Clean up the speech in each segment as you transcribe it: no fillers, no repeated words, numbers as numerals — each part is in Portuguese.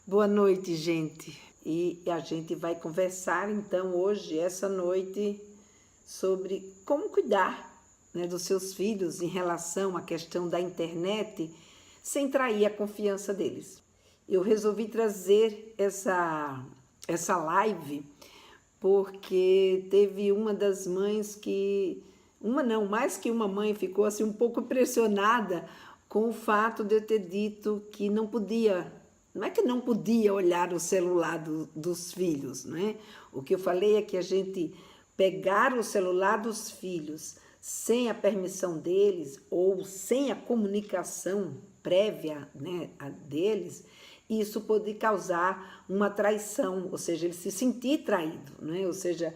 Boa noite, gente. E a gente vai conversar, então, hoje, essa noite, sobre como cuidar, né, dos seus filhos em relação à questão da internet, sem trair a confiança deles. Eu resolvi trazer essa live porque teve uma das mães que... Uma não, mais que uma mãe ficou assim um pouco impressionada com o fato de eu ter dito que não podia, não é que não podia olhar o celular dos filhos, né? O que eu falei é que a gente pegar o celular dos filhos sem a permissão deles ou sem a comunicação prévia, né, deles, isso pode causar uma traição, ou seja, ele se sentir traído, né? Ou seja,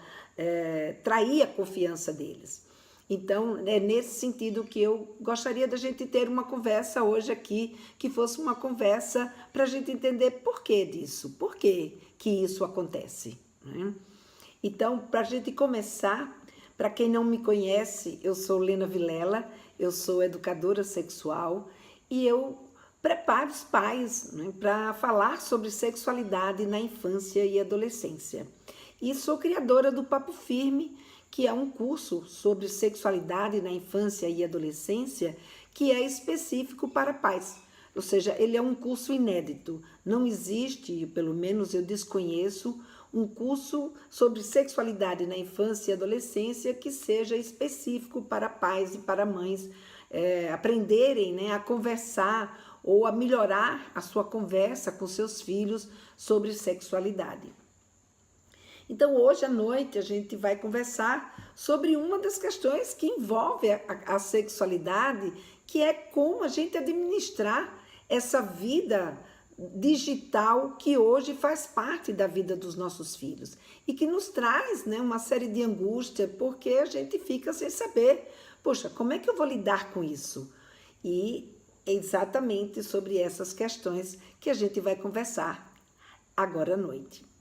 trair a confiança deles. Então, é nesse sentido que eu gostaria da gente ter uma conversa hoje aqui, que fosse uma conversa para a gente entender por que disso, por que isso acontece, né? Então, para a gente começar, para quem não me conhece, eu sou Lena Vilela, eu sou educadora sexual e eu preparo os pais, né, para falar sobre sexualidade na infância e adolescência. E sou criadora do Papo Firme, que é um curso sobre sexualidade na infância e adolescência, que é específico para pais. Ou seja, ele é um curso inédito. Não existe, pelo menos eu desconheço, um curso sobre sexualidade na infância e adolescência que seja específico para pais e para mães aprenderem, né, a conversar ou a melhorar a sua conversa com seus filhos sobre sexualidade. Então, hoje à noite, a gente vai conversar sobre uma das questões que envolve a sexualidade, que é como a gente administrar essa vida digital que hoje faz parte da vida dos nossos filhos e que nos traz, né, uma série de angústia, porque a gente fica sem saber, poxa, como é que eu vou lidar com isso? E é exatamente sobre essas questões que a gente vai conversar agora à noite.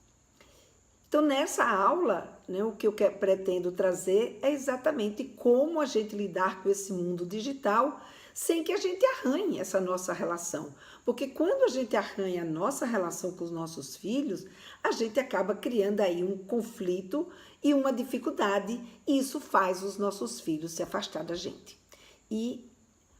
Então, nessa aula, né, o que eu pretendo trazer é exatamente como a gente lidar com esse mundo digital sem que a gente arranhe essa nossa relação. Porque quando a gente arranha a nossa relação com os nossos filhos, a gente acaba criando aí um conflito e uma dificuldade, e isso faz os nossos filhos se afastar da gente. E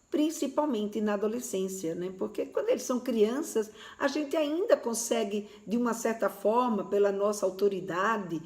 principalmente na adolescência, né? Porque quando eles são crianças, a gente ainda consegue, de uma certa forma, pela nossa autoridade,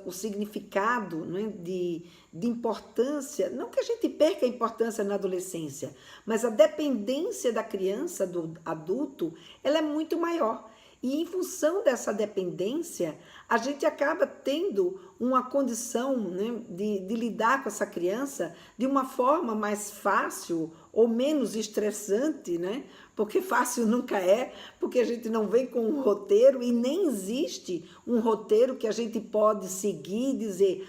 o significado, né, de importância, não que a gente perca a importância na adolescência, mas a dependência da criança, do adulto, ela é muito maior. E em função dessa dependência, a gente acaba tendo uma condição, né, de lidar com essa criança de uma forma mais fácil ou menos estressante, né? Porque fácil nunca é, porque a gente não vem com um roteiro e nem existe um roteiro que a gente pode seguir e dizer,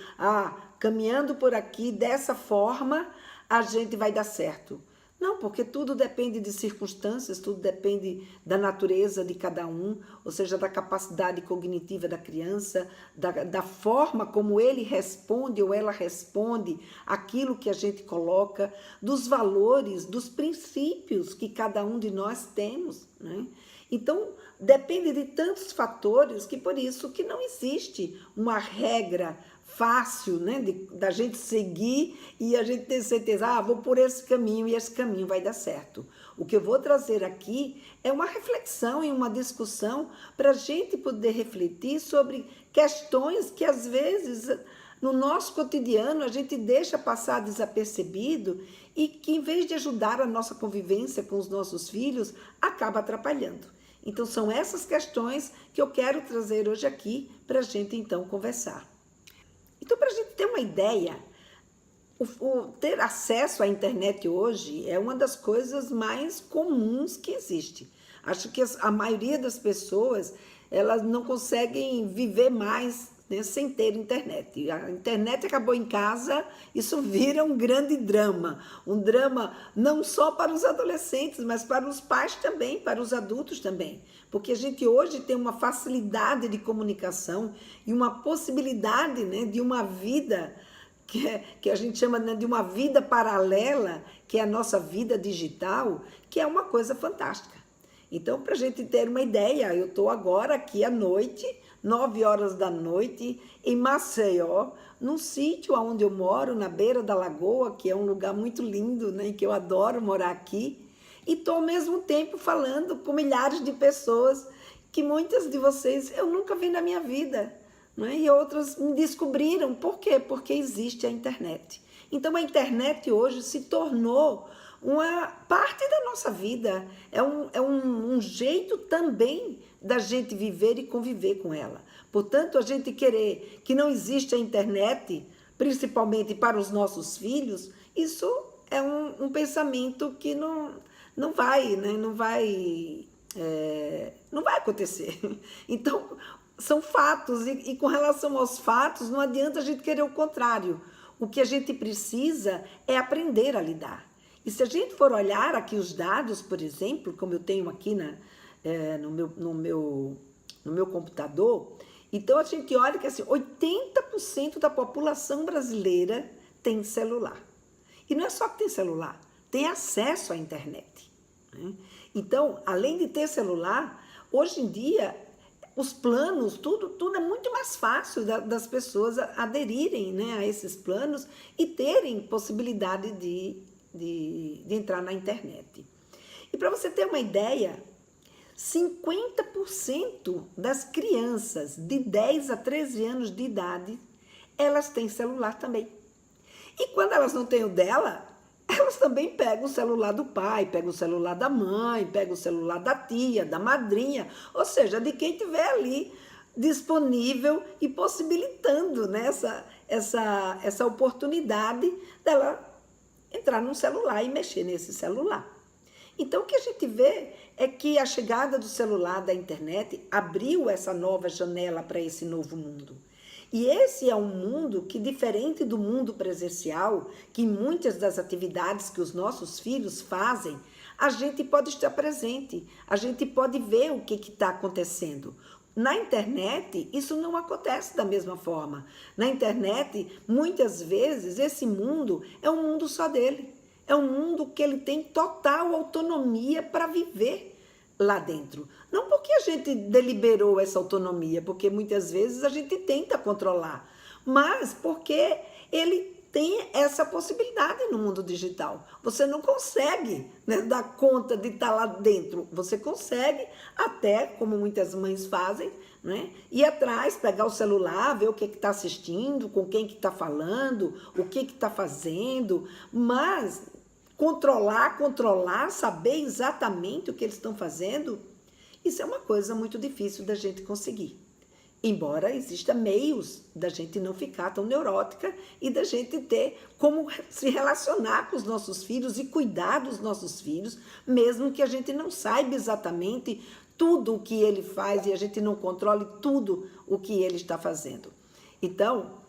caminhando por aqui dessa forma, a gente vai dar certo. Não, porque tudo depende de circunstâncias, tudo depende da natureza de cada um, ou seja, da capacidade cognitiva da criança, da forma como ele responde ou ela responde aquilo que a gente coloca, dos valores, dos princípios que cada um de nós temos, né? Então, depende de tantos fatores que por isso que não existe uma regra fácil, né, da gente seguir e a gente ter certeza, vou por esse caminho e esse caminho vai dar certo. O que eu vou trazer aqui é uma reflexão e uma discussão para a gente poder refletir sobre questões que às vezes no nosso cotidiano a gente deixa passar desapercebido e que em vez de ajudar a nossa convivência com os nossos filhos, acaba atrapalhando. Então são essas questões que eu quero trazer hoje aqui para a gente então conversar. Então, para a gente ter uma ideia, ter acesso à internet hoje é uma das coisas mais comuns que existe. Acho que a maioria das pessoas, elas não conseguem viver mais, né, sem ter internet. A internet acabou em casa, isso vira um grande drama. Um drama não só para os adolescentes, mas para os pais também, para os adultos também. Porque a gente hoje tem uma facilidade de comunicação e uma possibilidade, né, de uma vida que a gente chama, né, de uma vida paralela, que é a nossa vida digital, que é uma coisa fantástica. Então, para a gente ter uma ideia, eu estou agora aqui à noite, 9 horas da noite, em Maceió, num sítio onde eu moro, na beira da lagoa, que é um lugar muito lindo, né, que eu adoro morar aqui, e estou ao mesmo tempo falando com milhares de pessoas que muitas de vocês eu nunca vi na minha vida, né, e outras me descobriram. Por quê? Porque existe a internet. Então, a internet hoje se tornou uma parte da nossa vida, é um jeito também da gente viver e conviver com ela. Portanto, a gente querer que não existe a internet, principalmente para os nossos filhos, isso é um pensamento que não vai, né? Não vai acontecer. Então, são fatos, e com relação aos fatos, não adianta a gente querer o contrário. O que a gente precisa é aprender a lidar. E se a gente for olhar aqui os dados, por exemplo, como eu tenho aqui no meu computador, então a gente olha que assim, 80% da população brasileira tem celular. E não é só que tem celular, tem acesso à internet, né? Então, além de ter celular, hoje em dia, os planos, tudo é muito mais fácil das pessoas aderirem, né, a esses planos e terem possibilidade de entrar na internet. E para você ter uma ideia, 50% das crianças de 10 a 13 anos de idade, elas têm celular também. E quando elas não têm o dela, elas também pegam o celular do pai, pegam o celular da mãe, pegam o celular da tia, da madrinha, ou seja, de quem tiver ali disponível e possibilitando, né, essa oportunidade dela entrar num celular e mexer nesse celular. Então, o que a gente vê é que a chegada do celular, da internet, abriu essa nova janela para esse novo mundo. E esse é um mundo que, diferente do mundo presencial, que muitas das atividades que os nossos filhos fazem, a gente pode estar presente, a gente pode ver o que está acontecendo. Na internet, isso não acontece da mesma forma. Na internet, muitas vezes, esse mundo é um mundo só dele. É um mundo que ele tem total autonomia para viver lá dentro. Não porque a gente deliberou essa autonomia, porque muitas vezes a gente tenta controlar, mas porque ele tem essa possibilidade no mundo digital. Você não consegue, né, dar conta de estar lá dentro. Você consegue até, como muitas mães fazem, né, ir atrás, pegar o celular, ver o que está assistindo, com quem que está falando, o que está fazendo, mas controlar, saber exatamente o que eles estão fazendo, isso é uma coisa muito difícil da gente conseguir. Embora exista meios da gente não ficar tão neurótica e da gente ter como se relacionar com os nossos filhos e cuidar dos nossos filhos, mesmo que a gente não saiba exatamente tudo o que ele faz e a gente não controle tudo o que ele está fazendo. Então,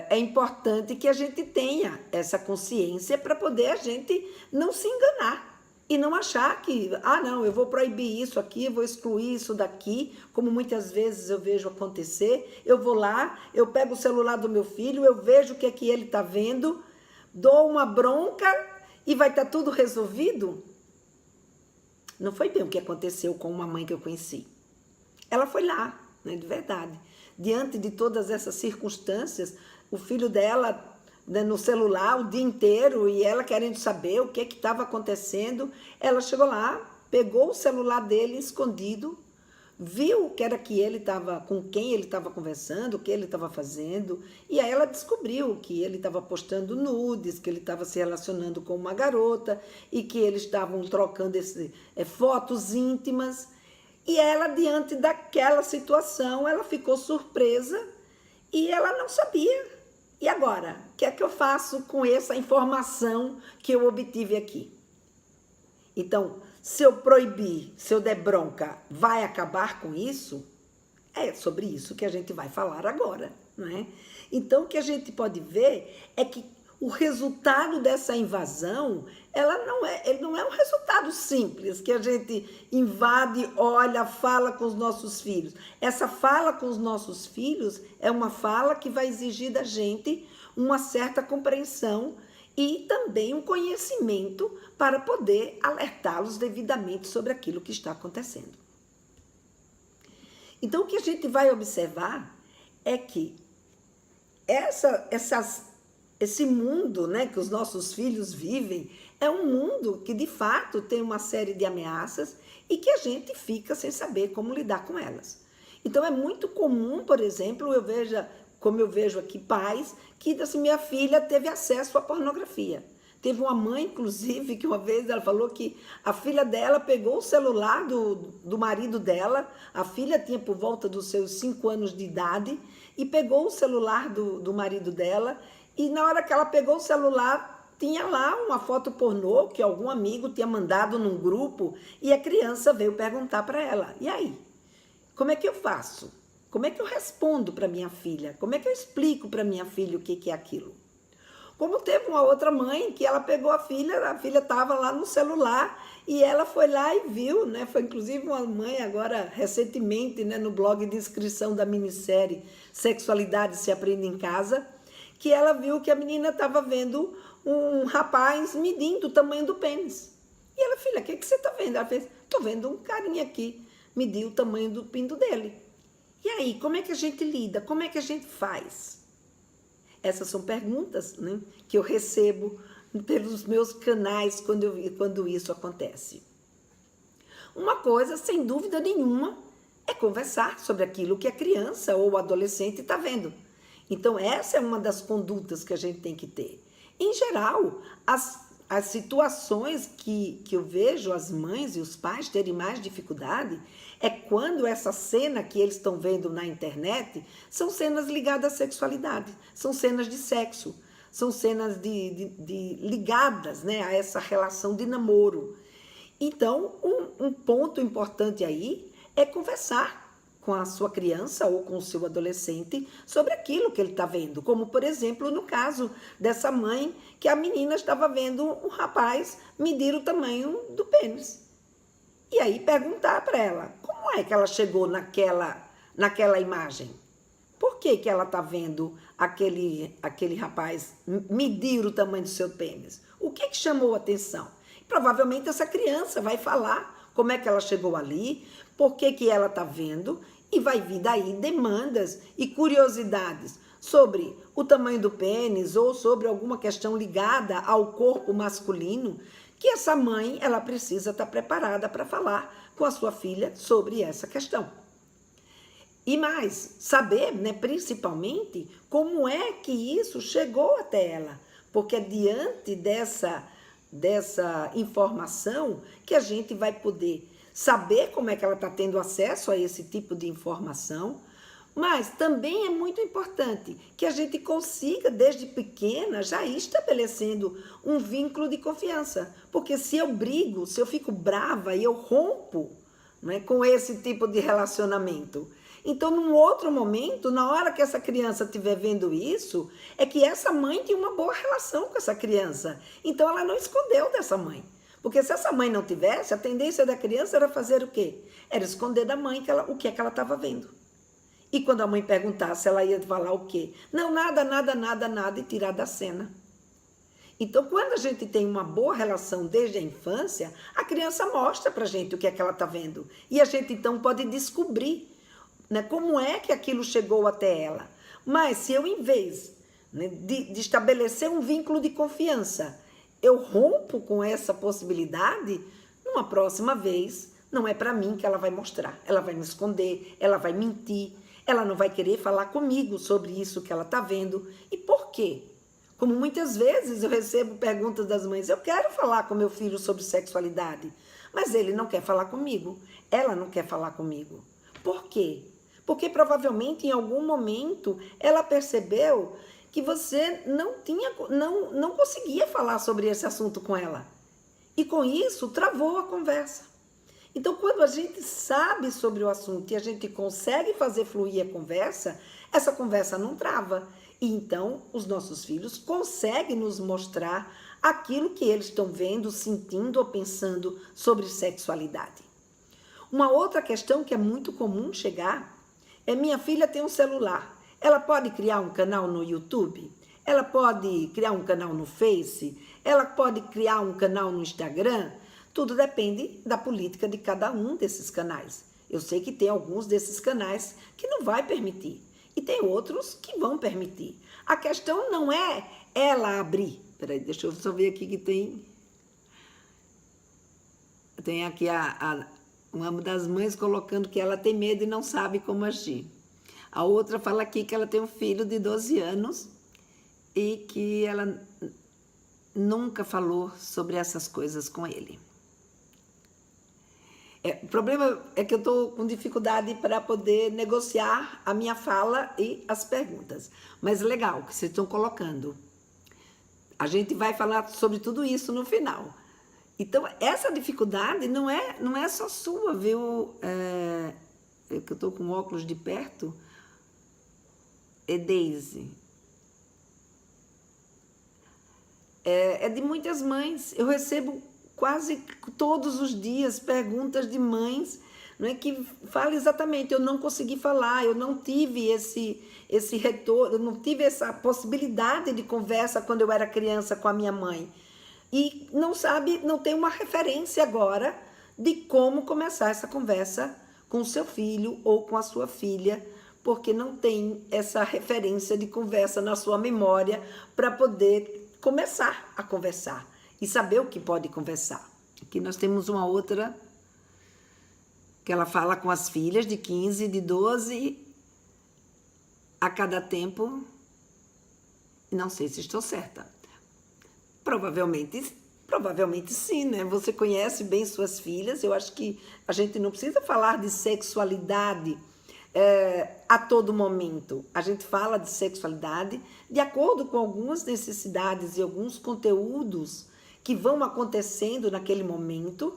é importante que a gente tenha essa consciência para poder a gente não se enganar. E não achar que, não, eu vou proibir isso aqui, vou excluir isso daqui, como muitas vezes eu vejo acontecer. Eu vou lá, eu pego o celular do meu filho, eu vejo o que é que ele está vendo, dou uma bronca e vai estar tudo resolvido. Não foi bem o que aconteceu com uma mãe que eu conheci. Ela foi lá, né, de verdade. Diante de todas essas circunstâncias, o filho dela, né, no celular o dia inteiro e ela querendo saber o que estava acontecendo, ela chegou lá, pegou o celular dele escondido, viu que era que ele estava, com quem ele estava conversando, o que ele estava fazendo, e aí ela descobriu que ele estava postando nudes, que ele estava se relacionando com uma garota e que eles estavam trocando fotos íntimas. E ela, diante daquela situação, ela ficou surpresa e ela não sabia. E agora, o que é que eu faço com essa informação que eu obtive aqui? Então, se eu proibir, se eu der bronca, vai acabar com isso? É sobre isso que a gente vai falar agora, não é? Então, o que a gente pode ver é que o resultado dessa invasão, ele não é um resultado simples, que a gente invade, olha, fala com os nossos filhos. Essa fala com os nossos filhos é uma fala que vai exigir da gente uma certa compreensão e também um conhecimento para poder alertá-los devidamente sobre aquilo que está acontecendo. Então, o que a gente vai observar é que esse mundo, né, que os nossos filhos vivem é um mundo que, de fato, tem uma série de ameaças e que a gente fica sem saber como lidar com elas. Então, é muito comum, por exemplo, como eu vejo aqui, pais que, assim, minha filha teve acesso à pornografia. Teve uma mãe, inclusive, que uma vez ela falou que a filha dela pegou o celular do marido dela, a filha tinha por volta dos seus 5 anos de idade, e pegou o celular do marido dela, e na hora que ela pegou o celular, tinha lá uma foto pornô que algum amigo tinha mandado num grupo, e a criança veio perguntar para ela, e aí? Como é que eu faço? Como é que eu respondo para minha filha? Como é que eu explico para minha filha o que é aquilo? Como teve uma outra mãe que ela pegou a filha estava lá no celular e ela foi lá e viu, né? Foi inclusive uma mãe agora, recentemente, né, no blog de inscrição da minissérie Sexualidade se Aprende em Casa, que ela viu que a menina estava vendo um rapaz medindo o tamanho do pênis. E ela, filha, o que você está vendo? Ela fez, estou vendo um carinha aqui medir o tamanho do pinto dele. E aí, como é que a gente lida? Como é que a gente faz? Essas são perguntas, né, que eu recebo pelos meus canais quando isso acontece. Uma coisa, sem dúvida nenhuma, é conversar sobre aquilo que a criança ou o adolescente está vendo. Então, essa é uma das condutas que a gente tem que ter. Em geral, as situações que eu vejo as mães e os pais terem mais dificuldade é quando essa cena que eles estão vendo na internet são cenas ligadas à sexualidade, são cenas de sexo, são cenas ligadas, né, a essa relação de namoro. Então, um ponto importante aí é conversar com a sua criança ou com o seu adolescente sobre aquilo que ele está vendo. Como, por exemplo, no caso dessa mãe, que a menina estava vendo um rapaz medir o tamanho do pênis. E aí perguntar para ela, como é que ela chegou naquela imagem? Por que ela está vendo aquele rapaz medir o tamanho do seu pênis? O que chamou a atenção? Provavelmente essa criança vai falar como é que ela chegou ali, por que ela está vendo, e vai vir daí demandas e curiosidades sobre o tamanho do pênis ou sobre alguma questão ligada ao corpo masculino, que essa mãe ela precisa estar preparada para falar com a sua filha sobre essa questão. E mais, saber, né, principalmente, como é que isso chegou até ela, porque é diante dessa informação que a gente vai poder saber como é que ela está tendo acesso a esse tipo de informação, mas também é muito importante que a gente consiga, desde pequena, já ir estabelecendo um vínculo de confiança. Porque se eu brigo, se eu fico brava e eu rompo, né, com esse tipo de relacionamento, então, num outro momento, na hora que essa criança estiver vendo isso, é que essa mãe tinha uma boa relação com essa criança. Então, ela não escondeu dessa mãe. Porque se essa mãe não tivesse, a tendência da criança era fazer o quê? Era esconder da mãe o que é que ela estava vendo. E quando a mãe perguntasse, ela ia falar o quê? Não, nada, nada, nada, nada, e tirar da cena. Então, quando a gente tem uma boa relação desde a infância, a criança mostra pra gente o que é que ela está vendo. E a gente, então, pode descobrir, né, como é que aquilo chegou até ela. Mas se eu, em vez, né, de estabelecer um vínculo de confiança, eu rompo com essa possibilidade, numa próxima vez, não é para mim que ela vai mostrar. Ela vai me esconder, ela vai mentir, ela não vai querer falar comigo sobre isso que ela está vendo. E por quê? Como muitas vezes eu recebo perguntas das mães, eu quero falar com meu filho sobre sexualidade, mas ele não quer falar comigo, ela não quer falar comigo. Por quê? Porque provavelmente em algum momento ela percebeu que você não conseguia falar sobre esse assunto com ela. E com isso travou a conversa. Então, quando a gente sabe sobre o assunto e a gente consegue fazer fluir a conversa, essa conversa não trava. E então, os nossos filhos conseguem nos mostrar aquilo que eles estão vendo, sentindo ou pensando sobre sexualidade. Uma outra questão que é muito comum chegar é: minha filha tem um celular. Ela pode criar um canal no YouTube? ela pode criar um canal no Face, ela pode criar um canal no Instagram, tudo depende da política de cada um desses canais. Eu sei que tem alguns desses canais que não vai permitir e tem outros que vão permitir. A questão não é ela abrir. Peraí, deixa eu só ver aqui que tem aqui uma das mães colocando que ela tem medo e não sabe como agir. A outra fala aqui que ela tem um filho de 12 anos e que ela nunca falou sobre essas coisas com ele. O problema é que eu estou com dificuldade para poder negociar a minha fala e as perguntas. Mas legal que vocês estão colocando. A gente vai falar sobre tudo isso no final. Então, essa dificuldade não é só sua, viu? Que eu estou com óculos de perto. É Daisy. É de muitas mães. Eu recebo quase todos os dias perguntas de mães, não é, que falam exatamente, eu não consegui falar, eu não tive esse retorno, eu não tive essa possibilidade de conversa quando eu era criança com a minha mãe. E não tem uma referência agora de como começar essa conversa com o seu filho ou com a sua filha, porque não tem essa referência de conversa na sua memória para poder começar a conversar e saber o que pode conversar. Aqui nós temos uma outra que ela fala com as filhas de 15, de 12, a cada tempo. Não sei se estou certa. Provavelmente sim, né? Você conhece bem suas filhas. Eu acho que a gente não precisa falar de sexualidade a todo momento. A gente fala de sexualidade de acordo com algumas necessidades e alguns conteúdos que vão acontecendo naquele momento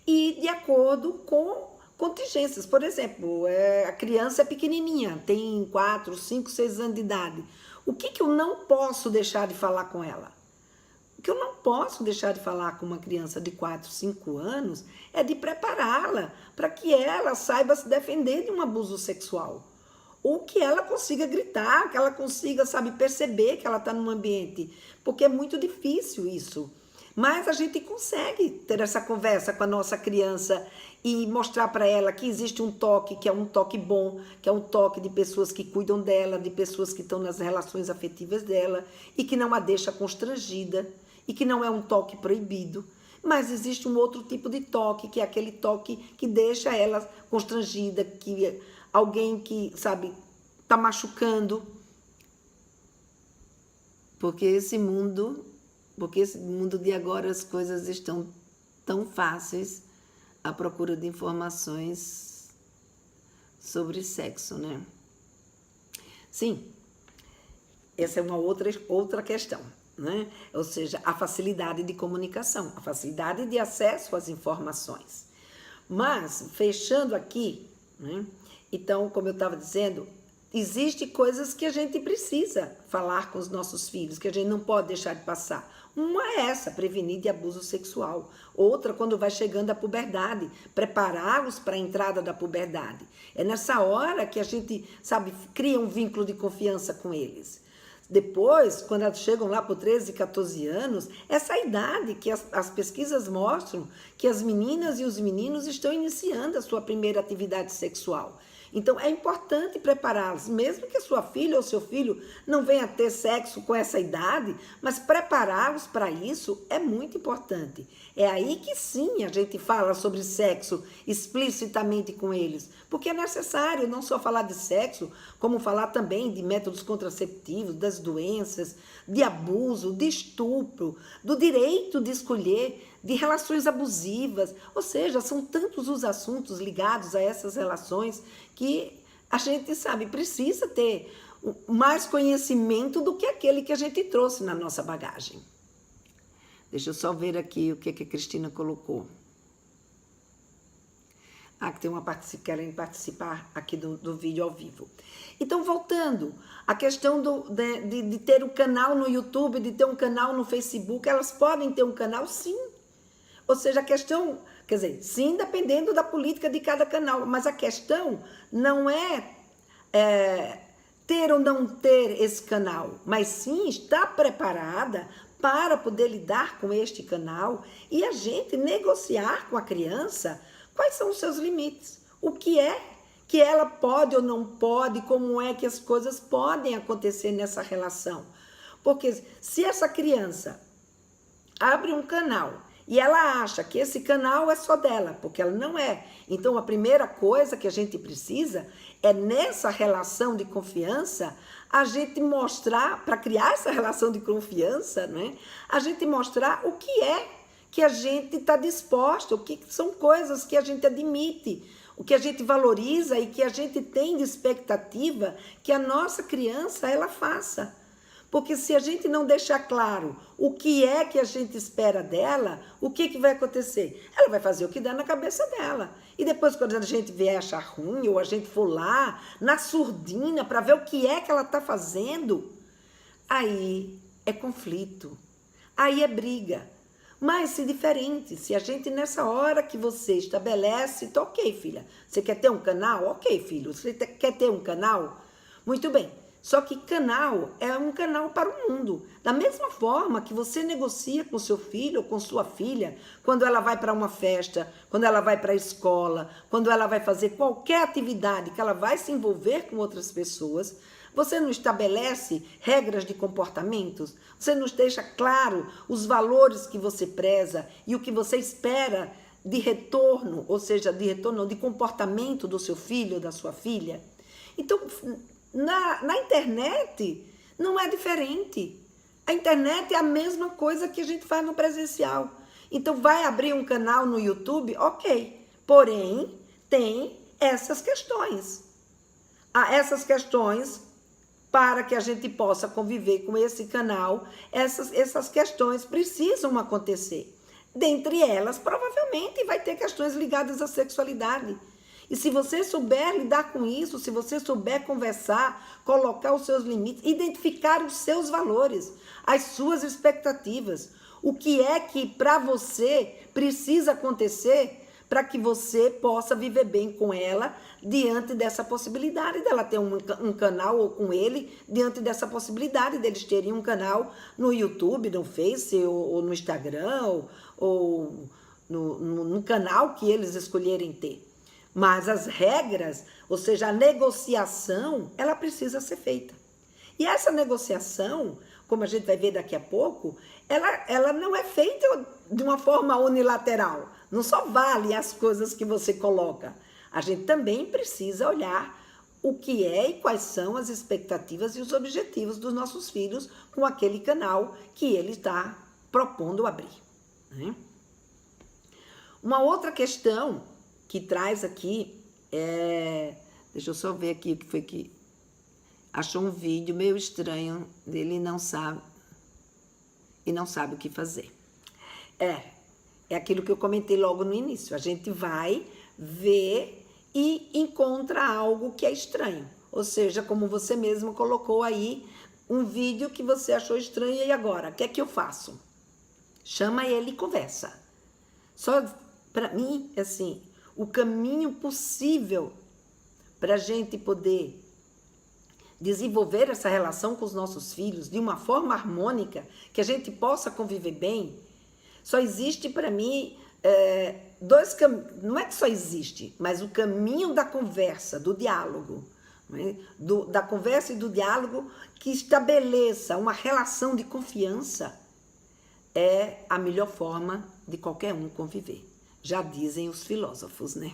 e de acordo com contingências. Por exemplo, a criança é pequenininha, tem 4, 5, 6 anos de idade. O que eu não posso deixar de falar com ela? O que eu não posso deixar de falar com uma criança de 4, 5 anos é de prepará-la para que ela saiba se defender de um abuso sexual. Ou que ela consiga gritar, que ela consiga, perceber que ela está num ambiente. Porque é muito difícil isso. Mas a gente consegue ter essa conversa com a nossa criança e mostrar para ela que existe um toque, que é um toque bom, que é um toque de pessoas que cuidam dela, de pessoas que estão nas relações afetivas dela e que não a deixa constrangida e que não é um toque proibido. Mas existe um outro tipo de toque, que é aquele toque que deixa ela constrangida, que alguém que, está machucando. Porque esse mundo de agora as coisas estão tão fáceis à procura de informações sobre sexo, né? Sim, essa é uma outra questão, né? Ou seja, a facilidade de comunicação, a facilidade de acesso às informações. Mas, fechando aqui, né? Então, como eu estava dizendo, existem coisas que a gente precisa falar com os nossos filhos, que a gente não pode deixar de passar. Uma é essa, prevenir de abuso sexual. Outra, quando vai chegando a puberdade, prepará-los para a entrada da puberdade. É nessa hora que a gente, cria um vínculo de confiança com eles. Depois, quando elas chegam lá por 13, 14 anos, essa idade que as pesquisas mostram que as meninas e os meninos estão iniciando a sua primeira atividade sexual. Então, é importante prepará-los, mesmo que a sua filha ou seu filho não venha ter sexo com essa idade, mas prepará-los para isso é muito importante. É aí que sim a gente fala sobre sexo explicitamente com eles, porque é necessário não só falar de sexo, como falar também de métodos contraceptivos, das doenças, de abuso, de estupro, do direito de escolher, de relações abusivas, ou seja, são tantos os assuntos ligados a essas relações que a gente, precisa ter mais conhecimento do que aquele que a gente trouxe na nossa bagagem. Deixa eu só ver aqui o que a Cristina colocou. Que tem que querem participar aqui do vídeo ao vivo. Então, voltando, a questão de ter um canal no YouTube, de ter um canal no Facebook, elas podem ter um canal, sim. Ou seja, a questão, sim, dependendo da política de cada canal, mas a questão não é ter ou não ter esse canal, mas sim estar preparada para poder lidar com este canal e a gente negociar com a criança quais são os seus limites, o que é que ela pode ou não pode, como é que as coisas podem acontecer nessa relação. Porque se essa criança abre um canal e ela acha que esse canal é só dela, porque ela não é. Então, a primeira coisa que a gente precisa é, nessa relação de confiança, a gente mostrar, para criar essa relação de confiança, né, a gente mostrar o que é que a gente está disposto, o que são coisas que a gente admite, o que a gente valoriza e que a gente tem de expectativa que a nossa criança ela faça. Porque se a gente não deixar claro o que é que a gente espera dela, o que vai acontecer? Ela vai fazer o que dá na cabeça dela. E depois, quando a gente vier achar ruim, ou a gente for lá, na surdina, para ver o que é que ela está fazendo, aí é conflito, aí é briga. Mas se diferente, se a gente nessa hora que você estabelece, tá ok, filha, você quer ter um canal? Ok, filho, você quer ter um canal? Muito bem. Só que canal é um canal para o mundo. Da mesma forma que você negocia com seu filho ou com sua filha, quando ela vai para uma festa, quando ela vai para a escola, quando ela vai fazer qualquer atividade que ela vai se envolver com outras pessoas, você não estabelece regras de comportamentos, você não deixa claro os valores que você preza e o que você espera de retorno, ou seja, de retorno, de comportamento do seu filho ou da sua filha. Então, na internet não é diferente. A internet é a mesma coisa que a gente faz no presencial. Então, vai abrir um canal no YouTube? Ok. Porém, tem essas questões. Essas questões, para que a gente possa conviver com esse canal, essas questões precisam acontecer. Dentre elas, provavelmente, vai ter questões ligadas à sexualidade. E se você souber lidar com isso, se você souber conversar, colocar os seus limites, identificar os seus valores, as suas expectativas, o que é que para você precisa acontecer para que você possa viver bem com ela diante dessa possibilidade dela ter um canal, ou com ele, diante dessa possibilidade deles terem um canal no YouTube, no Face, ou no Instagram, ou no canal que eles escolherem ter. Mas as regras, ou seja, a negociação, ela precisa ser feita. E essa negociação, como a gente vai ver daqui a pouco, ela não é feita de uma forma unilateral. Não só vale as coisas que você coloca. A gente também precisa olhar o que é e quais são as expectativas e os objetivos dos nossos filhos com aquele canal que ele está propondo abrir, né? Uma outra questão que traz aqui deixa eu só ver aqui o que foi que achou um vídeo meio estranho dele e não sabe o que fazer. É aquilo que eu comentei logo no início. A gente vai ver e encontra algo que é estranho. Ou seja, como você mesmo colocou aí, um vídeo que você achou estranho, e agora? O que é que eu faço? Chama ele e conversa. Só para mim, assim, o caminho possível para a gente poder desenvolver essa relação com os nossos filhos de uma forma harmônica, que a gente possa conviver bem, só existe para mim dois caminhos. Não é que só existe, mas o caminho da conversa, do diálogo, né? Da conversa e do diálogo que estabeleça uma relação de confiança é a melhor forma de qualquer um conviver. Já dizem os filósofos, né?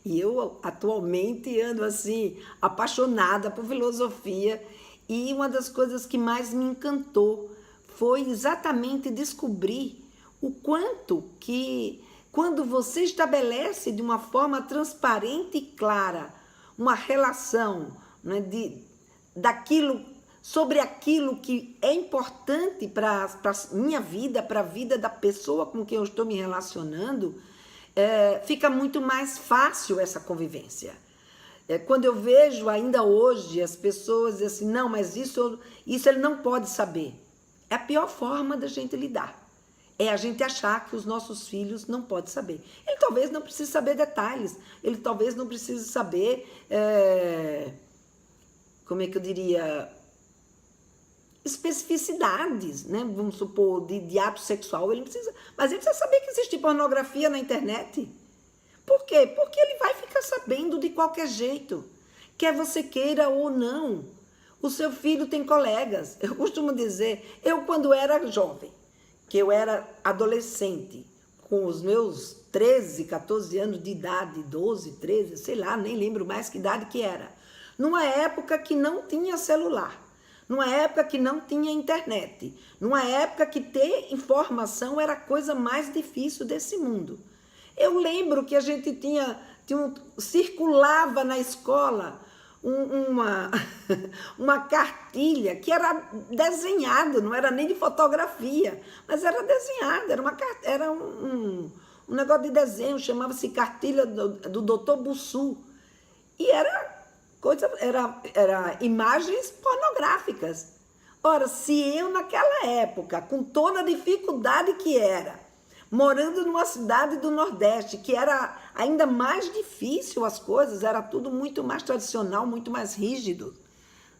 E eu atualmente ando assim, apaixonada por filosofia, e uma das coisas que mais me encantou foi exatamente descobrir o quanto que, quando você estabelece de uma forma transparente e clara uma relação, né, sobre aquilo que é importante para a minha vida, para a vida da pessoa com quem eu estou me relacionando, fica muito mais fácil essa convivência. Quando eu vejo ainda hoje as pessoas dizem assim, não, mas isso ele não pode saber. É a pior forma da gente lidar. É a gente achar que os nossos filhos não podem saber. Ele talvez não precise saber detalhes, ele talvez não precise saber como é que eu diria, especificidades, né? Vamos supor, de ato sexual, ele precisa, mas ele precisa saber que existe pornografia na internet. Por quê? Porque ele vai ficar sabendo de qualquer jeito, quer você queira ou não. O seu filho tem colegas. Eu costumo dizer, eu quando era jovem, que eu era adolescente, com os meus 13, 14 anos de idade, 12, 13, sei lá, nem lembro mais que idade que era. Numa época que não tinha celular, numa época que não tinha internet, numa época que ter informação era a coisa mais difícil desse mundo. Eu lembro que a gente circulava na escola uma cartilha que era desenhada, não era nem de fotografia, mas era desenhada, era um negócio de desenho, chamava-se cartilha do Dr. Bussu. E era imagens pornográficas. Ora, se eu naquela época, com toda a dificuldade que era, morando numa cidade do Nordeste, que era ainda mais difícil as coisas, era tudo muito mais tradicional, muito mais rígido.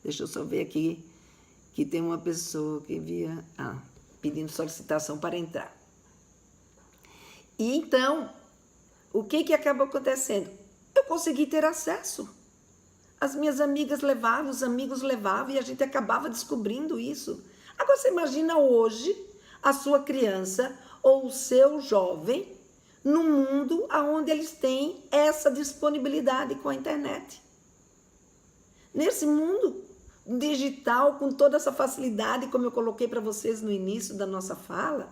Deixa eu só ver aqui, que tem uma pessoa que via pedindo solicitação para entrar. E então, o que acabou acontecendo? Eu consegui ter acesso. As minhas amigas levavam, os amigos levavam, e a gente acabava descobrindo isso. Agora, você imagina hoje a sua criança ou o seu jovem no mundo onde eles têm essa disponibilidade com a internet. Nesse mundo digital, com toda essa facilidade, como eu coloquei para vocês no início da nossa fala,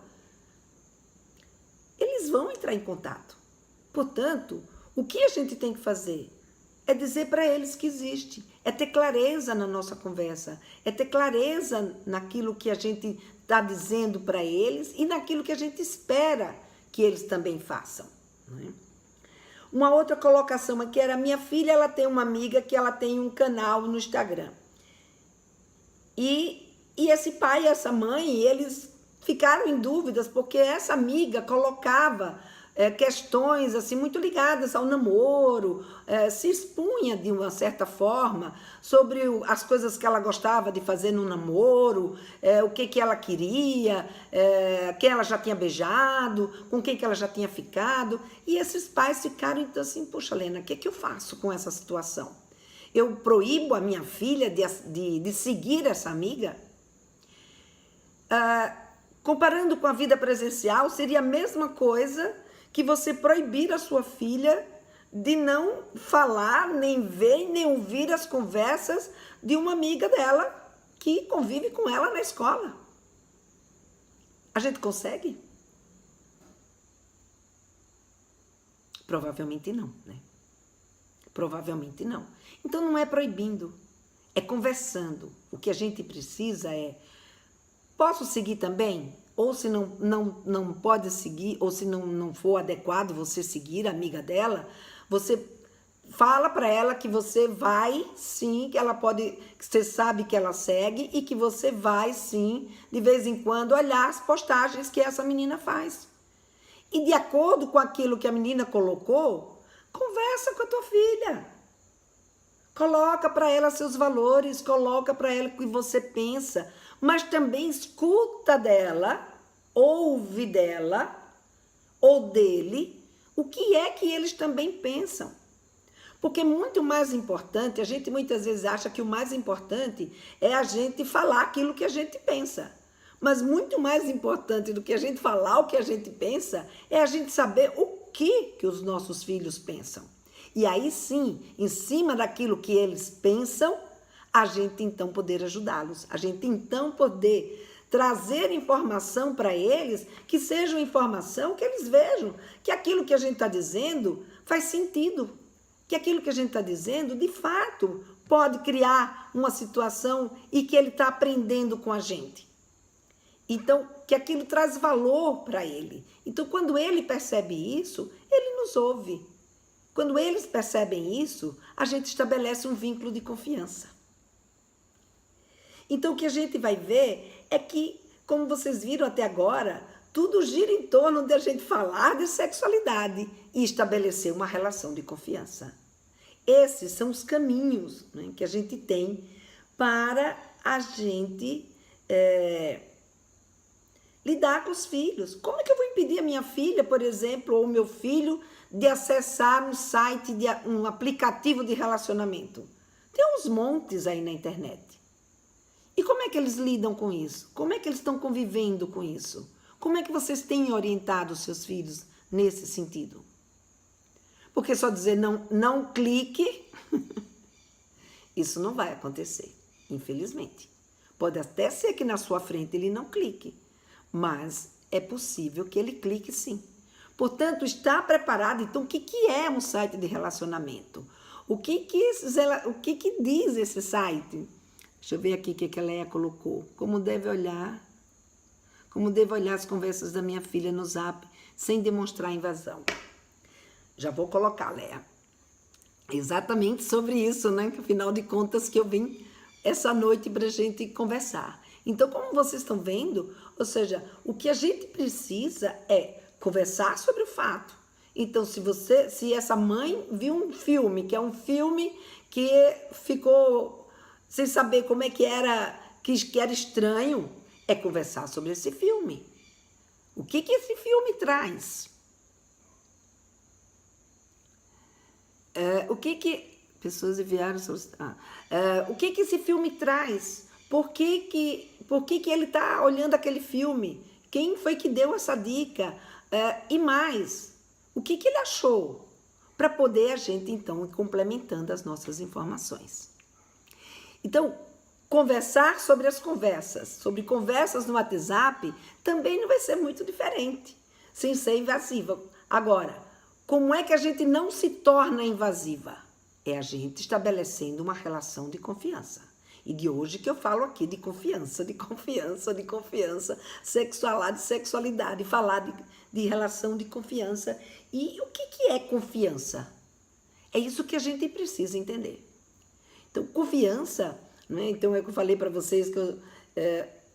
eles vão entrar em contato. Portanto, o que a gente tem que fazer? É dizer para eles que existe, é ter clareza na nossa conversa, é ter clareza naquilo que a gente está dizendo para eles e naquilo que a gente espera que eles também façam. Não é? Uma outra colocação aqui era, minha filha, ela tem uma amiga que ela tem um canal no Instagram. E esse pai e essa mãe, eles ficaram em dúvidas porque essa amiga colocava questões assim muito ligadas ao namoro, se expunha de uma certa forma sobre as coisas que ela gostava de fazer no namoro, o que ela queria, quem ela já tinha beijado, com quem que ela já tinha ficado. E esses pais ficaram então assim, poxa, Lena, o que eu faço com essa situação? Eu proíbo a minha filha de seguir essa amiga? Comparando com a vida presencial, seria a mesma coisa que você proibir a sua filha de não falar, nem ver, nem ouvir as conversas de uma amiga dela que convive com ela na escola. A gente consegue? Provavelmente não, né? Provavelmente não. Então não é proibindo, é conversando. O que a gente precisa é, posso seguir também? Ou se não pode seguir, ou se não for adequado você seguir a amiga dela, você fala para ela que você vai sim, que ela pode, que você sabe que ela segue e que você vai sim, de vez em quando, olhar as postagens que essa menina faz. E de acordo com aquilo que a menina colocou, conversa com a tua filha. Coloca para ela seus valores, coloca para ela o que você pensa, mas também escuta dela, ouve dela ou dele o que é que eles também pensam. Porque muito mais importante, a gente muitas vezes acha que o mais importante é a gente falar aquilo que a gente pensa. Mas muito mais importante do que a gente falar o que a gente pensa é a gente saber o que os nossos filhos pensam. E aí sim, em cima daquilo que eles pensam, a gente então poder ajudá-los, a gente então poder trazer informação para eles, que seja uma informação que eles vejam que aquilo que a gente está dizendo faz sentido, que aquilo que a gente está dizendo, de fato, pode criar uma situação e que ele está aprendendo com a gente. Então, que aquilo traz valor para ele. Então, quando ele percebe isso, ele nos ouve. Quando eles percebem isso, a gente estabelece um vínculo de confiança. Então, o que a gente vai ver é que, como vocês viram até agora, tudo gira em torno de a gente falar de sexualidade e estabelecer uma relação de confiança. Esses são os caminhos, né, que a gente tem para a gente lidar com os filhos. Como é que eu vou impedir a minha filha, por exemplo, ou o meu filho, de acessar um site, um aplicativo de relacionamento? Tem uns montes aí na internet. E como é que eles lidam com isso? Como é que eles estão convivendo com isso? Como é que vocês têm orientado os seus filhos nesse sentido? Porque só dizer não clique, isso não vai acontecer, infelizmente. Pode até ser que na sua frente ele não clique, mas é possível que ele clique sim. Portanto, está preparado. Então, o que é um site de relacionamento? O que diz esse site? Deixa eu ver aqui o que a Leia colocou. Como devo olhar as conversas da minha filha no Zap sem demonstrar invasão? Já vou colocar, Leia. Exatamente sobre isso, né? Que afinal de contas que eu vim essa noite para a gente conversar. Então, como vocês estão vendo, ou seja, o que a gente precisa é conversar sobre o fato. Então, se essa mãe viu um filme, que é um filme que ficou sem saber como é que era estranho, é conversar sobre esse filme. O que esse filme traz? Pessoas enviaram o que esse filme traz? Por que ele está olhando aquele filme? Quem foi que deu essa dica? E mais, o que ele achou? Para poder a gente, então, ir complementando as nossas informações. Então, conversar sobre as conversas, sobre conversas no WhatsApp, também não vai ser muito diferente, sem ser invasiva. Agora, como é que a gente não se torna invasiva? É a gente estabelecendo uma relação de confiança. E de hoje que eu falo aqui de confiança, sexualidade, falar de relação de confiança. E o que é confiança? É isso que a gente precisa entender. Então, confiança, né? Então é que eu falei para vocês que eu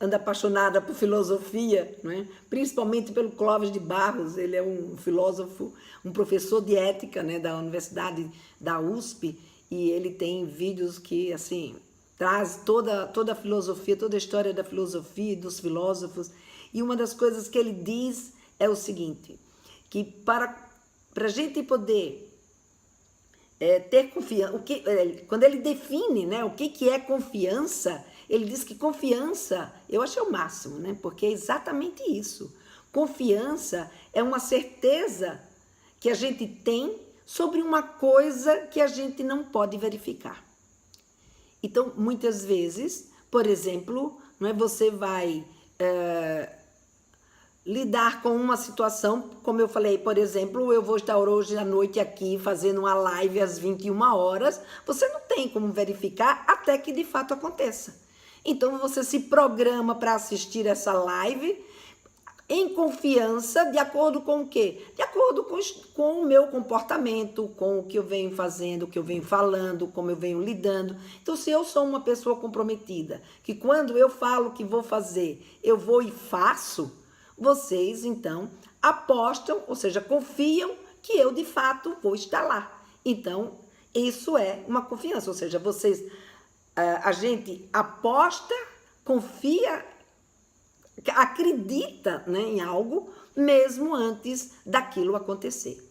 ando apaixonada por filosofia, né? Principalmente pelo Clóvis de Barros. Ele é um filósofo, um professor de ética, né? Da Universidade da USP, e ele tem vídeos que, assim, traz toda a filosofia, toda a história da filosofia e dos filósofos. E uma das coisas que ele diz é o seguinte, que para a gente poder ter confiança, quando ele define, né, o que é confiança, ele diz que confiança, eu achei o máximo, né, porque é exatamente isso. Confiança é uma certeza que a gente tem sobre uma coisa que a gente não pode verificar. Então, muitas vezes, por exemplo, não é, você vai lidar com uma situação, como eu falei, por exemplo, eu vou estar hoje à noite aqui fazendo uma live às 21 horas, você não tem como verificar até que de fato aconteça. Então, você se programa para assistir essa live em confiança, de acordo com o quê? De acordo com o meu comportamento, com o que eu venho fazendo, o que eu venho falando, como eu venho lidando. Então, se eu sou uma pessoa comprometida, que quando eu falo que vou fazer, eu vou e faço, vocês, então, apostam, ou seja, confiam que eu, de fato, vou estar lá. Então, isso é uma confiança, ou seja, a gente aposta, confia, acredita, né, em algo mesmo antes daquilo acontecer.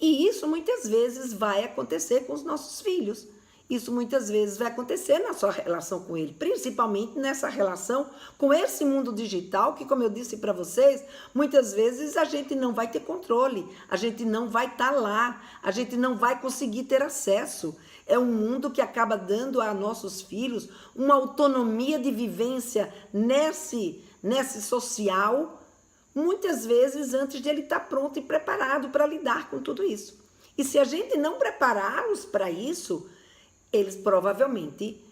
E isso muitas vezes vai acontecer com os nossos filhos. Isso muitas vezes vai acontecer na sua relação com ele, principalmente nessa relação com esse mundo digital que, como eu disse para vocês, muitas vezes a gente não vai ter controle, a gente não vai estar lá, a gente não vai conseguir ter acesso. É um mundo que acaba dando a nossos filhos uma autonomia de vivência nesse social, muitas vezes antes de ele estar pronto e preparado para lidar com tudo isso. E se a gente não prepará-los para isso, eles provavelmente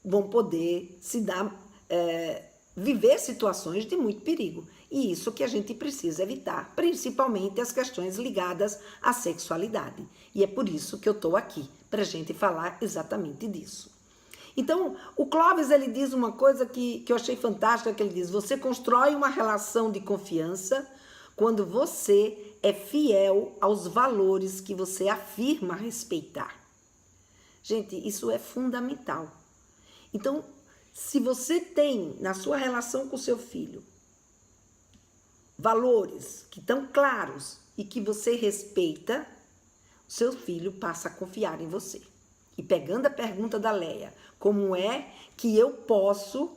vão poder viver situações de muito perigo. E isso que a gente precisa evitar, principalmente as questões ligadas à sexualidade. E é por isso que eu estou aqui, para a gente falar exatamente disso. Então, o Clóvis, ele diz uma coisa que eu achei fantástica, que ele diz: você constrói uma relação de confiança quando você é fiel aos valores que você afirma respeitar. Gente, isso é fundamental. Então, se você tem na sua relação com o seu filho valores que estão claros e que você respeita, o seu filho passa a confiar em você. E pegando a pergunta da Leia, como é que eu posso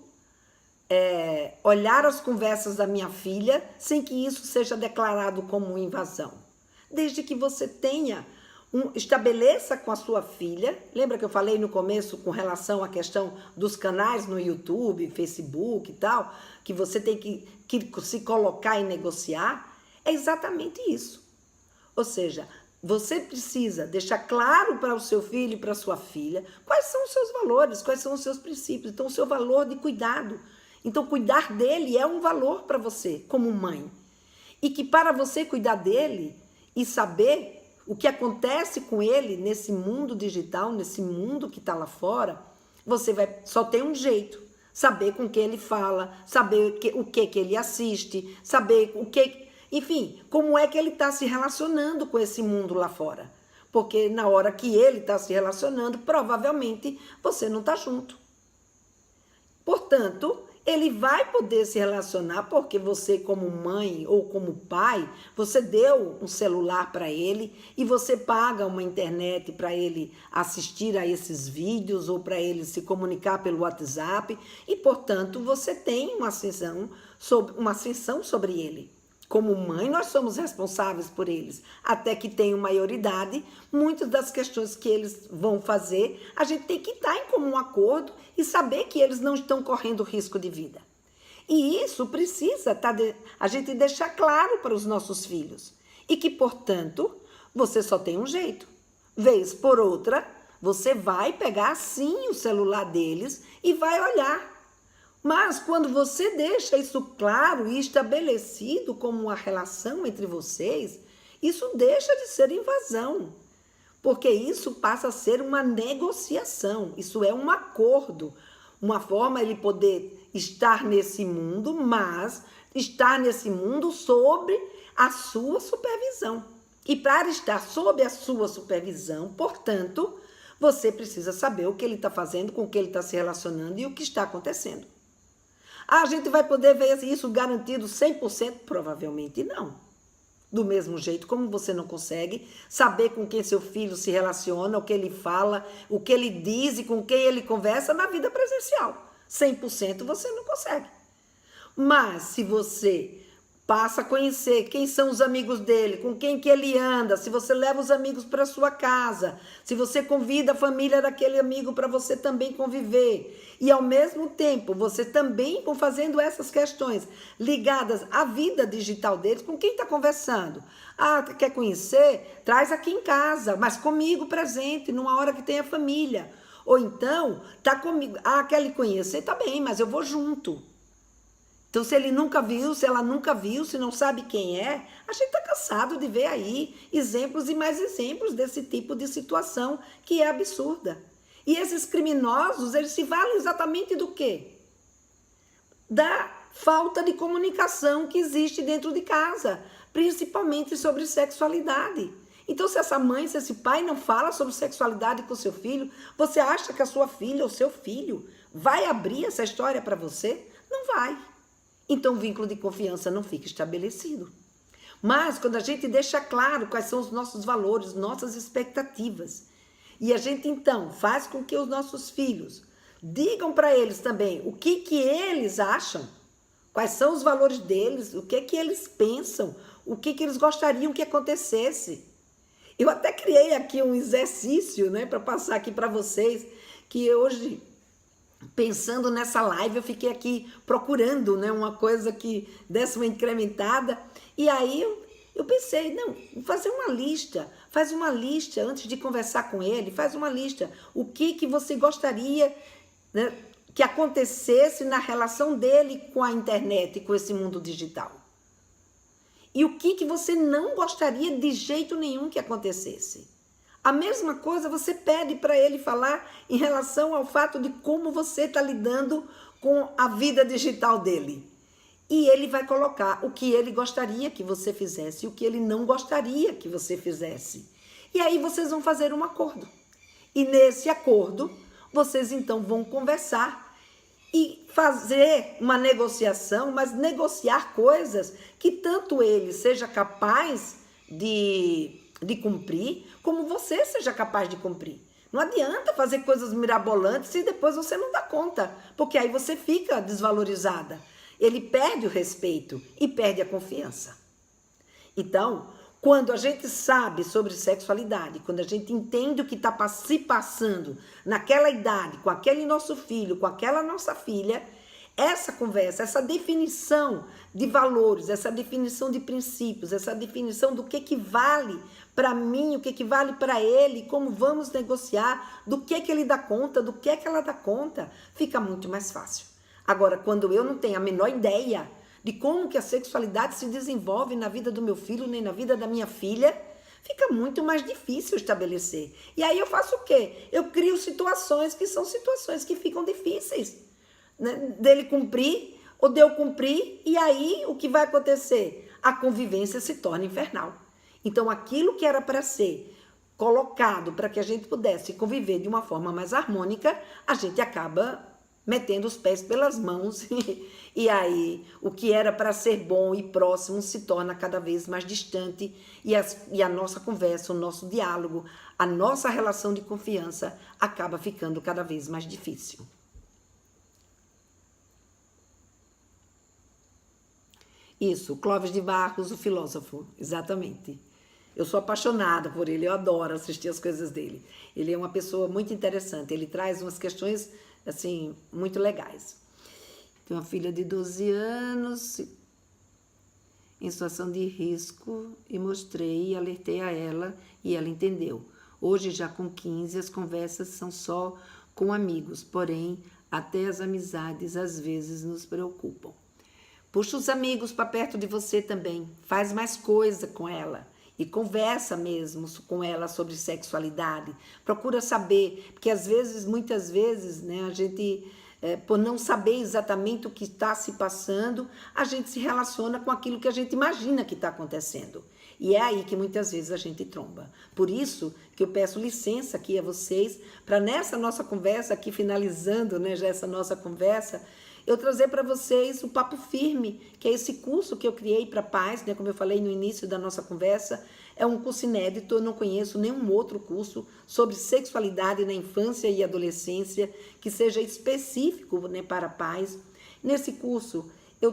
olhar as conversas da minha filha sem que isso seja declarado como invasão? Desde que você estabeleça com a sua filha, lembra que eu falei no começo com relação à questão dos canais no YouTube, Facebook e tal, que você tem que se colocar e negociar? É exatamente isso. Ou seja, você precisa deixar claro para o seu filho e para a sua filha quais são os seus valores, quais são os seus princípios. Então, o seu valor de cuidado. Então, cuidar dele é um valor para você, como mãe. E que para você cuidar dele e saber o que acontece com ele nesse mundo digital, nesse mundo que está lá fora, você só tem um jeito. Saber com quem ele fala, saber o que ele assiste, saber enfim, como é que ele está se relacionando com esse mundo lá fora. Porque na hora que ele está se relacionando, provavelmente você não está junto. Portanto, ele vai poder se relacionar porque você, como mãe ou como pai, você deu um celular para ele e você paga uma internet para ele assistir a esses vídeos ou para ele se comunicar pelo WhatsApp e, portanto, você tem uma ascensão sobre ele. Como mãe, nós somos responsáveis por eles. Até que tenham maioridade, muitas das questões que eles vão fazer, a gente tem que estar em comum acordo e saber que eles não estão correndo risco de vida. E isso precisa a gente deixar claro para os nossos filhos. E que, portanto, você só tem um jeito. Vez por outra, você vai pegar sim o celular deles e vai olhar. Mas quando você deixa isso claro e estabelecido como uma relação entre vocês, isso deixa de ser invasão, porque isso passa a ser uma negociação, isso é um acordo, uma forma de ele poder estar nesse mundo, mas estar nesse mundo sob a sua supervisão. E para estar sob a sua supervisão, portanto, você precisa saber o que ele está fazendo, com o que ele está se relacionando e o que está acontecendo. A gente vai poder ver isso garantido 100%? Provavelmente não. Do mesmo jeito como você não consegue saber com quem seu filho se relaciona, o que ele fala, o que ele diz e com quem ele conversa na vida presencial. 100% você não consegue. Mas se você passa a conhecer quem são os amigos dele, com quem que ele anda, se você leva os amigos para sua casa, se você convida a família daquele amigo para você também conviver, e ao mesmo tempo você também fazendo essas questões ligadas à vida digital deles, com quem está conversando? Ah, quer conhecer? Traz aqui em casa, mas comigo presente, numa hora que tem a família. Ou então, tá comigo, quer lhe conhecer? Tá bem, mas eu vou junto. Então, se ele nunca viu, se ela nunca viu, se não sabe quem é, a gente está cansado de ver aí exemplos e mais exemplos desse tipo de situação que é absurda. E esses criminosos, eles se valem exatamente do quê? Da falta de comunicação que existe dentro de casa, principalmente sobre sexualidade. Então, se essa mãe, se esse pai não fala sobre sexualidade com seu filho, você acha que a sua filha ou seu filho vai abrir essa história para você? Não vai. Então, o vínculo de confiança não fica estabelecido. Mas, quando a gente deixa claro quais são os nossos valores, nossas expectativas, e a gente, então, faz com que os nossos filhos digam para eles também o que eles acham, quais são os valores deles, o que eles pensam, o que eles gostariam que acontecesse. Eu até criei aqui um exercício, né, para passar aqui para vocês, que hoje, pensando nessa live, eu fiquei aqui procurando, né, uma coisa que desse uma incrementada, e aí eu pensei, não, vou fazer uma lista, faz uma lista antes de conversar com ele, faz uma lista, o que você gostaria, né, que acontecesse na relação dele com a internet, com esse mundo digital. E o que você não gostaria de jeito nenhum que acontecesse. A mesma coisa você pede para ele falar em relação ao fato de como você está lidando com a vida digital dele. E ele vai colocar o que ele gostaria que você fizesse e o que ele não gostaria que você fizesse. E aí vocês vão fazer um acordo. E nesse acordo, vocês então vão conversar e fazer uma negociação, mas negociar coisas que tanto ele seja capaz de cumprir, como você seja capaz de cumprir. Não adianta fazer coisas mirabolantes e depois você não dá conta, porque aí você fica desvalorizada. Ele perde o respeito e perde a confiança. Então, quando a gente sabe sobre sexualidade, quando a gente entende o que está se passando naquela idade, com aquele nosso filho, com aquela nossa filha, essa conversa, essa definição de valores, essa definição de princípios, essa definição do que vale para mim, o que vale para ele, como vamos negociar, do que ele dá conta, do que ela dá conta, fica muito mais fácil. Agora, quando eu não tenho a menor ideia de como que a sexualidade se desenvolve na vida do meu filho, nem na vida da minha filha, fica muito mais difícil estabelecer. E aí eu faço o quê? Eu crio situações que são situações que ficam difíceis, né? Dele cumprir ou de eu cumprir, e aí o que vai acontecer? A convivência se torna infernal. Então aquilo que era para ser colocado para que a gente pudesse conviver de uma forma mais harmônica, a gente acaba metendo os pés pelas mãos e aí o que era para ser bom e próximo se torna cada vez mais distante e a nossa conversa, o nosso diálogo, a nossa relação de confiança acaba ficando cada vez mais difícil. Isso, Clóvis de Barros, o filósofo, exatamente. Eu sou apaixonada por ele, eu adoro assistir as coisas dele. Ele é uma pessoa muito interessante, ele traz umas questões assim, muito legais. Tenho uma filha de 12 anos, em situação de risco, e mostrei e alertei a ela, e ela entendeu. Hoje, já com 15, as conversas são só com amigos, porém, até as amizades às vezes nos preocupam. Puxa os amigos para perto de você também, faz mais coisa com ela. E conversa mesmo com ela sobre sexualidade, procura saber, porque às vezes, muitas vezes, né, a gente, por não saber exatamente o que está se passando, a gente se relaciona com aquilo que a gente imagina que está acontecendo. E é aí que muitas vezes a gente tromba. Por isso que eu peço licença aqui a vocês, para nessa nossa conversa, aqui finalizando, né, já essa nossa conversa, eu trazer para vocês o Papo Firme, que é esse curso que eu criei para pais, né? Como eu falei no início da nossa conversa, é um curso inédito, eu não conheço nenhum outro curso sobre sexualidade na infância e adolescência que seja específico, né, para pais. Nesse curso, eu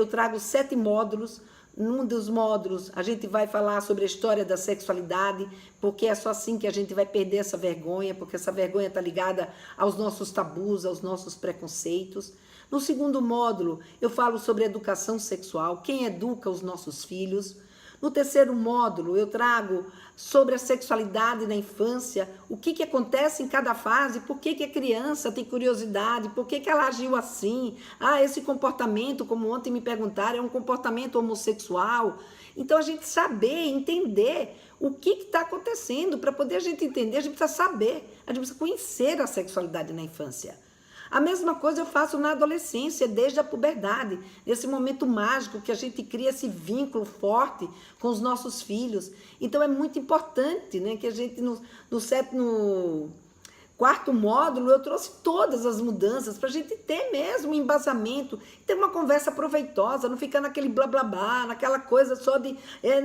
trago 7 módulos. Num dos módulos, a gente vai falar sobre a história da sexualidade, porque é só assim que a gente vai perder essa vergonha, porque essa vergonha está ligada aos nossos tabus, aos nossos preconceitos. No segundo módulo, eu falo sobre educação sexual, quem educa os nossos filhos. No terceiro módulo, eu trago sobre a sexualidade na infância, o que acontece em cada fase, por que a criança tem curiosidade, por que ela agiu assim. Esse comportamento, como ontem me perguntaram, é um comportamento homossexual. Então, a gente saber, entender o que está acontecendo. Para poder a gente entender, a gente precisa saber, a gente precisa conhecer a sexualidade na infância. A mesma coisa eu faço na adolescência, desde a puberdade, nesse momento mágico que a gente cria esse vínculo forte com os nossos filhos. Então é muito importante, né, que a gente, no quarto módulo, eu trouxe todas as mudanças para a gente ter mesmo um embasamento, ter uma conversa proveitosa, não ficar naquele blá blá blá, naquela coisa só de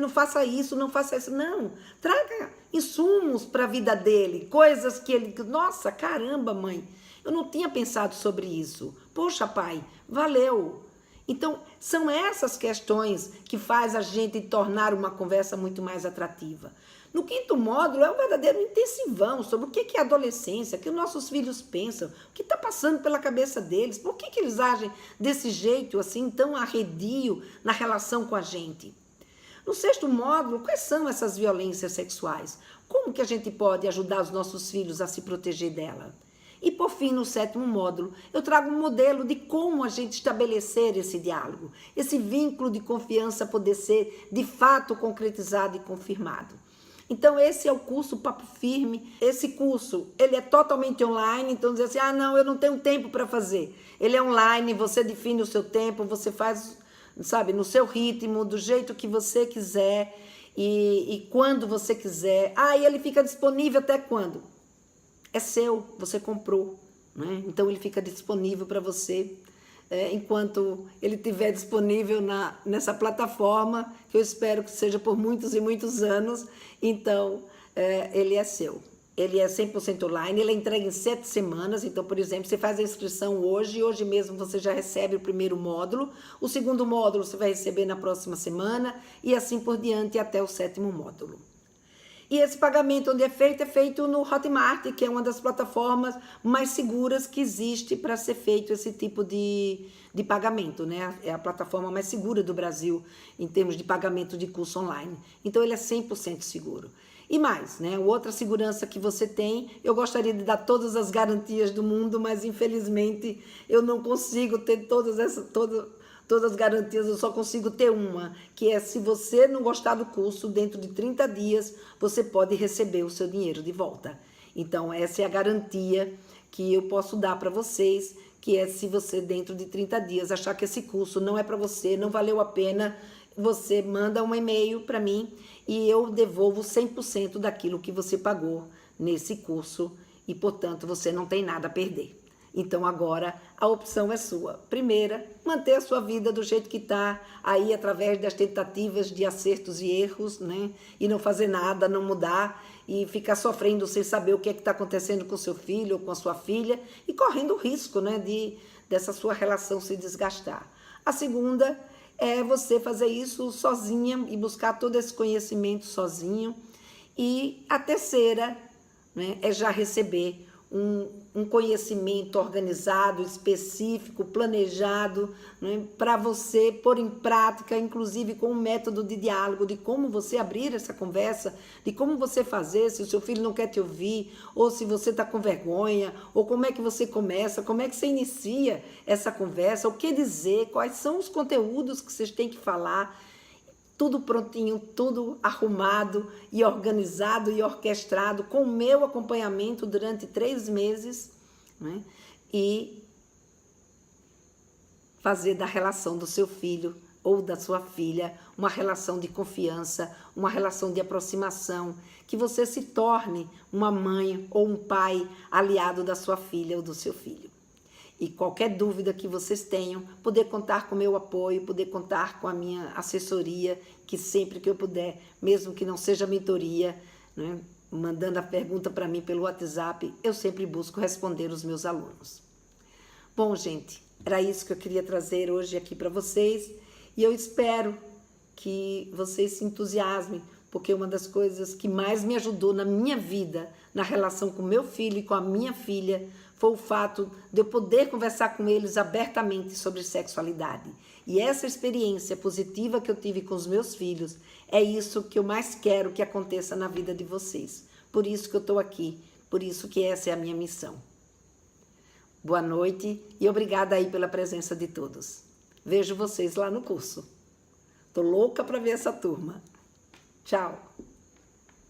não faça isso, não faça isso. Não, traga insumos para a vida dele, coisas que ele... Nossa, caramba, mãe! Eu não tinha pensado sobre isso. Poxa, pai, valeu. Então, são essas questões que faz a gente tornar uma conversa muito mais atrativa. No quinto módulo, é um verdadeiro intensivão sobre o que é adolescência, o que os nossos filhos pensam, o que está passando pela cabeça deles, por que eles agem desse jeito, assim, tão arredio na relação com a gente. No sexto módulo, quais são essas violências sexuais? Como que a gente pode ajudar os nossos filhos a se proteger dela? E, por fim, no sétimo módulo, eu trago um modelo de como a gente estabelecer esse diálogo, esse vínculo de confiança poder ser, de fato, concretizado e confirmado. Então, esse é o curso Papo Firme. Esse curso, ele é totalmente online, então dizer assim, não, eu não tenho tempo para fazer. Ele é online, você define o seu tempo, você faz, sabe, no seu ritmo, do jeito que você quiser e quando você quiser. E ele fica disponível até quando? é seu, você comprou, né? Então ele fica disponível para você enquanto ele estiver disponível nessa plataforma, que eu espero que seja por muitos e muitos anos. Então ele é seu. Ele é 100% online, ele é entregue em 7 semanas. Então, por exemplo, você faz a inscrição hoje, e hoje mesmo você já recebe o primeiro módulo. O segundo módulo você vai receber na próxima semana, e assim por diante até o 7º módulo. E esse pagamento onde é feito no Hotmart, que é uma das plataformas mais seguras que existe para ser feito esse tipo de pagamento, né? É a plataforma mais segura do Brasil em termos de pagamento de curso online. Então, ele é 100% seguro. E mais, né? Outra segurança que você tem, eu gostaria de dar todas as garantias do mundo, mas infelizmente eu não consigo ter todas as garantias, eu só consigo ter uma, que é se você não gostar do curso, dentro de 30 dias, você pode receber o seu dinheiro de volta. Então, essa é a garantia que eu posso dar para vocês, que é se você, dentro de 30 dias, achar que esse curso não é para você, não valeu a pena, você manda um e-mail para mim e eu devolvo 100% daquilo que você pagou nesse curso e, portanto, você não tem nada a perder. Então, agora, a opção é sua. Primeira, manter a sua vida do jeito que está, aí através das tentativas de acertos e erros, né? E não fazer nada, não mudar, e ficar sofrendo sem saber o que é que está acontecendo com seu filho ou com a sua filha, e correndo o risco, né, dessa sua relação se desgastar. A segunda é você fazer isso sozinha e buscar todo esse conhecimento sozinho. E a terceira, né, é já receber um conhecimento organizado, específico, planejado, né, para você pôr em prática, inclusive com um método de diálogo, de como você abrir essa conversa, de como você fazer, se o seu filho não quer te ouvir, ou se você está com vergonha, ou como é que você começa, como é que você inicia essa conversa, o que dizer, quais são os conteúdos que vocês têm que falar. Tudo prontinho, tudo arrumado e organizado e orquestrado, com o meu acompanhamento durante 3 meses, né? E fazer da relação do seu filho ou da sua filha uma relação de confiança, uma relação de aproximação, que você se torne uma mãe ou um pai aliado da sua filha ou do seu filho. E qualquer dúvida que vocês tenham, poder contar com o meu apoio, poder contar com a minha assessoria, que sempre que eu puder, mesmo que não seja mentoria, né, mandando a pergunta para mim pelo WhatsApp, eu sempre busco responder os meus alunos. Bom, gente, era isso que eu queria trazer hoje aqui para vocês, e eu espero que vocês se entusiasmem, porque uma das coisas que mais me ajudou na minha vida, na relação com meu filho e com a minha filha, foi o fato de eu poder conversar com eles abertamente sobre sexualidade. E essa experiência positiva que eu tive com os meus filhos, é isso que eu mais quero que aconteça na vida de vocês. Por isso que eu estou aqui, por isso que essa é a minha missão. Boa noite e obrigada aí pela presença de todos. Vejo vocês lá no curso. Estou louca para ver essa turma. Tchau!